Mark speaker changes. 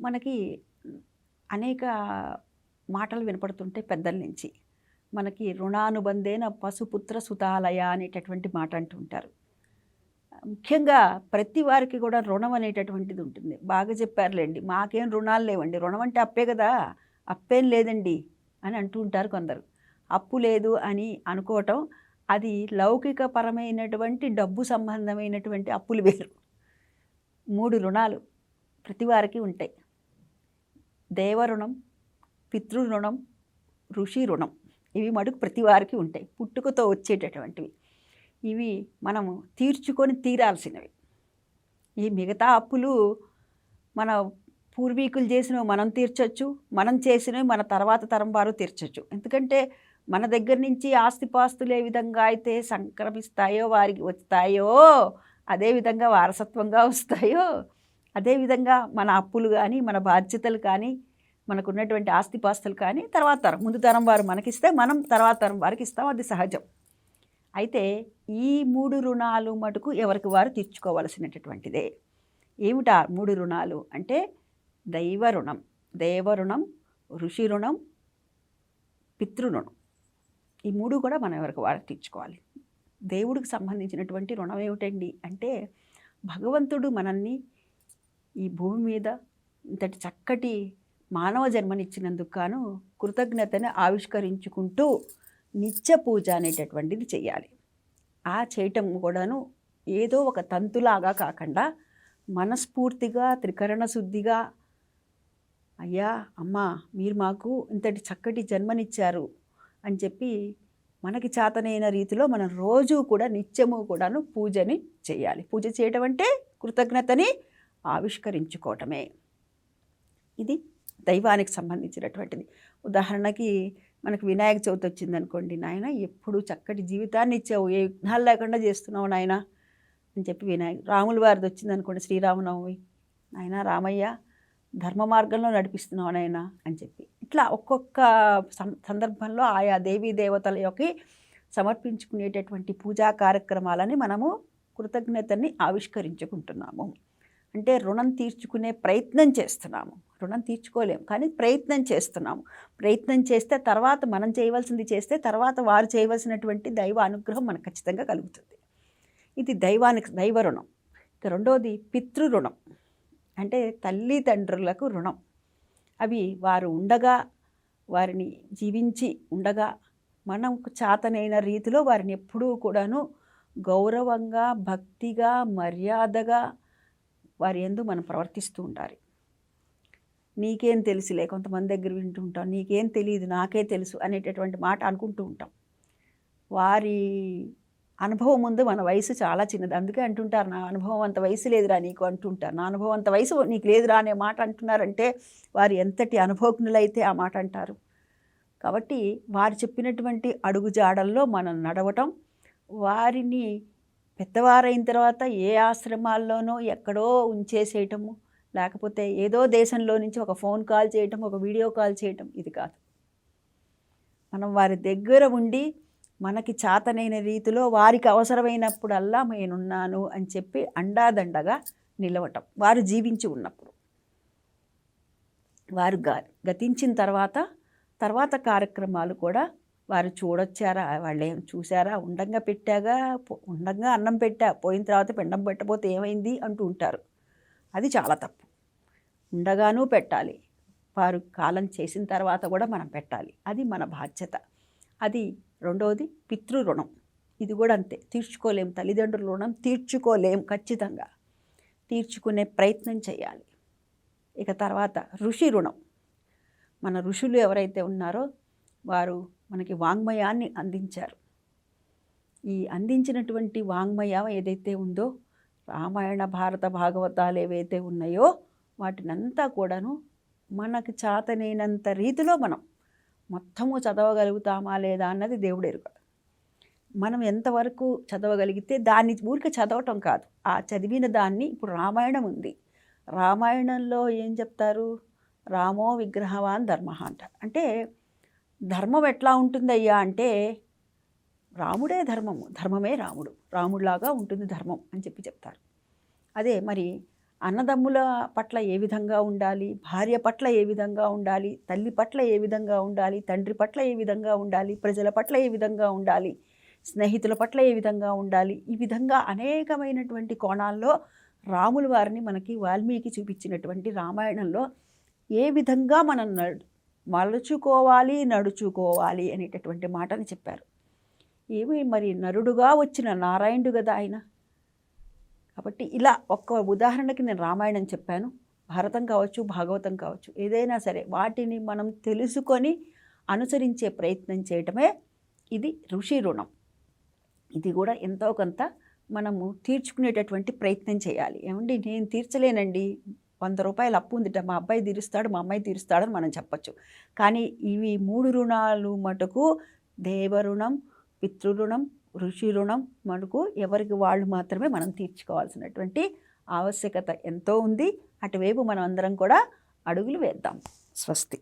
Speaker 1: మనకి అనేక మాటలు వినపడుతుంటాయి పెద్దల నుంచి. మనకి రుణానుబంధేన పశుపుత్ర సుతాలయ అనేటటువంటి మాట అంటుంటారు. ముఖ్యంగా ప్రతి వారికి కూడా రుణం అనేటటువంటిది ఉంటుంది. బాగా చెప్పారులెండి. మాకేం రుణాలు లేవండి. రుణం అంటే అప్పే కదా! అప్పేం లేదండి అని అంటూ ఉంటారు కొందరు. అప్పు లేదు అని అనుకోవటం అది లౌకికపరమైనటువంటి డబ్బు సంబంధమైనటువంటి అప్పులు వేరు. 3 రుణాలు ప్రతి వారికి ఉంటాయి. దేవరుణం, పితృరుణం, ఋషి రుణం. ఇవి మటుకు ప్రతి వారికి ఉంటాయి. పుట్టుకతో వచ్చేటటువంటివి. ఇవి మనము తీర్చుకొని తీరాల్సినవి. ఈ మిగతా అప్పులు మన పూర్వీకులు చేసినవి మనం తీర్చొచ్చు, మనం చేసినవి మన తర్వాత తరం వారు తీర్చొచ్చు. ఎందుకంటే మన దగ్గర నుంచి ఆస్తిపాస్తులు ఏ విధంగా అయితే సంక్రమిస్తాయో, వారికి వస్తాయో, అదేవిధంగా వారసత్వంగా వస్తాయో, అదేవిధంగా మన అప్పులు కానీ, మన బాధ్యతలు కానీ, మనకున్నటువంటి ఆస్తిపాస్తులు కానీ తర్వాత తరం, ముందు తరం వారు మనకిస్తే మనం తర్వాత తరం వారికి ఇస్తాం. అది సహజం. అయితే ఈ 3 రుణాలు మటుకు ఎవరికి వారు తీర్చుకోవలసినటువంటిదే. ఏమిటా 3 రుణాలు అంటే దైవ రుణం, దేవరుణం, ఋషి రుణం, పితృరుణం. ఈ 3 కూడా మనం ఎవరికి వారు తీర్చుకోవాలి. దేవుడికి సంబంధించినటువంటి రుణం ఏమిటండి అంటే భగవంతుడు మనల్ని ఈ భూమి మీద ఇంతటి చక్కటి మానవ జన్మనిచ్చినందుకు గాను కృతజ్ఞతని ఆవిష్కరించుకుంటూ నిత్య పూజ అనేటటువంటిది చేయాలి. ఆ చేయటం కూడాను ఏదో ఒక తంతులాగా కాకుండా మనస్ఫూర్తిగా త్రికరణ శుద్ధిగా, అయ్యా అమ్మా మీరు మాకు ఇంతటి చక్కటి జన్మనిచ్చారు అని చెప్పి మనకి చేతనైన రీతిలో మనం రోజు కూడా నిత్యము కూడాను పూజని చేయాలి. పూజ చేయటం అంటే కృతజ్ఞతని ఆవిష్కరించుకోవటమే. ఇది దైవానికి సంబంధించినటువంటిది. ఉదాహరణకి మనకు వినాయక చవితి వచ్చిందనుకోండి, నాయన ఎప్పుడు చక్కటి జీవితాన్ని ఇచ్చావు, ఏ విఘ్నాలు లేకుండా చేస్తున్నావు నాయన అని చెప్పి రాముల వారిది వచ్చిందనుకోండి, శ్రీరామనవమి, నాయన రామయ్య ధర్మ మార్గంలో నడిపిస్తున్నావు నాయన అని చెప్పి, ఇట్లా ఒక్కొక్క సందర్భంలో ఆయా దేవీ దేవతల యొక్క సమర్పించుకునేటటువంటి పూజా కార్యక్రమాలని మనము కృతజ్ఞతని ఆవిష్కరించుకుంటున్నాము. అంటే రుణం తీర్చుకునే ప్రయత్నం చేస్తున్నాము. రుణం తీర్చుకోలేము కానీ ప్రయత్నం చేస్తున్నాము. ప్రయత్నం చేస్తే తర్వాత మనం చేయవలసింది చేస్తే తర్వాత వారు చేయవలసినటువంటి దైవ అనుగ్రహం మనకు ఖచ్చితంగా కలుగుతుంది. ఇది దైవ రుణం. ఇక రెండవది పితృరుణం. అంటే తల్లిదండ్రులకు రుణం. అవి వారు ఉండగా, వారిని జీవించి ఉండగా మనకు చేతనైన రీతిలో వారిని ఎప్పుడూ కూడాను గౌరవంగా, భక్తిగా, మర్యాదగా వారి యందు మనం ప్రవర్తిస్తూ ఉండాలి. నీకేం తెలుసులే, కొంతమంది దగ్గర వింటూ ఉంటాం, నీకేం తెలియదు నాకే తెలుసు అనేటటువంటి మాట అనుకుంటూ ఉంటాం. వారి అనుభవం ముందు మన వయసు చాలా చిన్నది. అందుకే అంటుంటారు, నా అనుభవం అంత వయసు లేదురా నీకు అంటుంటారు. నా అనుభవం అంత వయసు నీకు లేదురా అనే మాట అంటున్నారంటే వారు ఎంతటి అనుభవజ్ఞులైతే ఆ మాట అంటారు. కాబట్టి వారు చెప్పినటువంటి అడుగుజాడల్లో మనం నడవటం, వారిని పెద్దవారైన తర్వాత ఏ ఆశ్రమాల్లోనో ఎక్కడో ఉంచేసేయటము, లేకపోతే ఏదో దేశంలో నుంచి ఒక ఫోన్ కాల్ చేయటం, ఒక వీడియో కాల్ చేయటం, ఇది కాదు. మనం వారి దగ్గర ఉండి మనకి చేతనైన రీతిలో వారికి అవసరమైనప్పుడల్లా నేనున్నాను అని చెప్పి అండాదండగా నిలవటం. వారు జీవించి ఉన్నప్పుడు, వారు గతించిన తర్వాత కార్యక్రమాలు కూడా వారు చూడొచ్చారా, వాళ్ళు ఏం చూసారా, ఉండంగా అన్నం పెట్టా, పోయిన తర్వాత పిండం పెట్టకపోతే ఏమైంది అంటూ ఉంటారు. అది చాలా తప్పు. ఉండగానూ పెట్టాలి, వారు కాలం చేసిన తర్వాత కూడా మనం పెట్టాలి. అది మన బాధ్యత. అది రెండవది పితృరుణం. ఇది కూడా అంతే, తీర్చుకోలేం. తల్లిదండ్రుల రుణం తీర్చుకోలేం. ఖచ్చితంగా తీర్చుకునే ప్రయత్నం చేయాలి. ఇక తర్వాత ఋషి రుణం. మన ఋషులు ఎవరైతే ఉన్నారో వారు మనకి వాంగ్మయాన్ని అందించారు. ఈ అందించినటువంటి వాంగ్మయం ఏదైతే ఉందో, రామాయణ భారత భాగవతాలు ఏవైతే ఉన్నాయో వాటినంతా కూడాను మనకు చేతనైనంత రీతిలో మనం మొత్తము చదవగలుగుతామా లేదా అన్నది దేవుడు ఎరుక. మనం ఎంతవరకు చదవగలిగితే దాన్ని ఊరికే చదవటం కాదు, ఆ చదివిన దాన్ని, ఇప్పుడు రామాయణం ఉంది, రామాయణంలో ఏం చెప్తారు, రామో విగ్రహవాన్ ధర్మ అంటారు. అంటే ధర్మం ఎట్లా ఉంటుందయ్యా అంటే రాముడే ధర్మము, ధర్మమే రాముడు, రాముడిలాగా ఉంటుంది ధర్మం అని చెప్పి చెప్తారు. అదే మరి అన్నదమ్ముల పట్ల ఏ విధంగా ఉండాలి, భార్య పట్ల ఏ విధంగా ఉండాలి, తల్లి పట్ల ఏ విధంగా ఉండాలి, తండ్రి పట్ల ఏ విధంగా ఉండాలి, ప్రజల పట్ల ఏ విధంగా ఉండాలి, స్నేహితుల పట్ల ఏ విధంగా ఉండాలి, ఈ విధంగా అనేకమైనటువంటి కోణాల్లో రాముల వారిని మనకి వాల్మీకి చూపించినటువంటి రామాయణంలో ఏ విధంగా మనం మలుచుకోవాలి, నడుచుకోవాలి అనేటటువంటి మాటని చెప్పారు. ఏమి మరి నరుడుగా వచ్చిన నారాయణుడు కదా ఆయన. కాబట్టి ఇలా ఒక్క ఉదాహరణకి నేను రామాయణం చెప్పాను. భారతం కావచ్చు, భాగవతం కావచ్చు, ఏదైనా సరే వాటిని మనం తెలుసుకొని అనుసరించే ప్రయత్నం చేయటమే ఇది ఋషి రుణం. ఇది కూడా ఎంతో కొంత మనము తీర్చుకునేటటువంటి ప్రయత్నం చేయాలి. ఏమండి, నేను తీర్చలేనండి, 100 రూపాయలు అప్పు ఉందిట, మా అబ్బాయి తీరుస్తాడు, మా అమ్మాయి తీరుస్తాడని మనం చెప్పచ్చు. కానీ ఇవి 3 రుణాలు మటుకు దేవరుణం, పితృరుణం, ఋషి రుణం మనకు ఎవరికి వాళ్ళు మాత్రమే మనం తీర్చుకోవాల్సినటువంటి ఆవశ్యకత ఎంతో ఉంది. అటువైపు మనం అందరం కూడా అడుగులు వేద్దాం. స్వస్తి.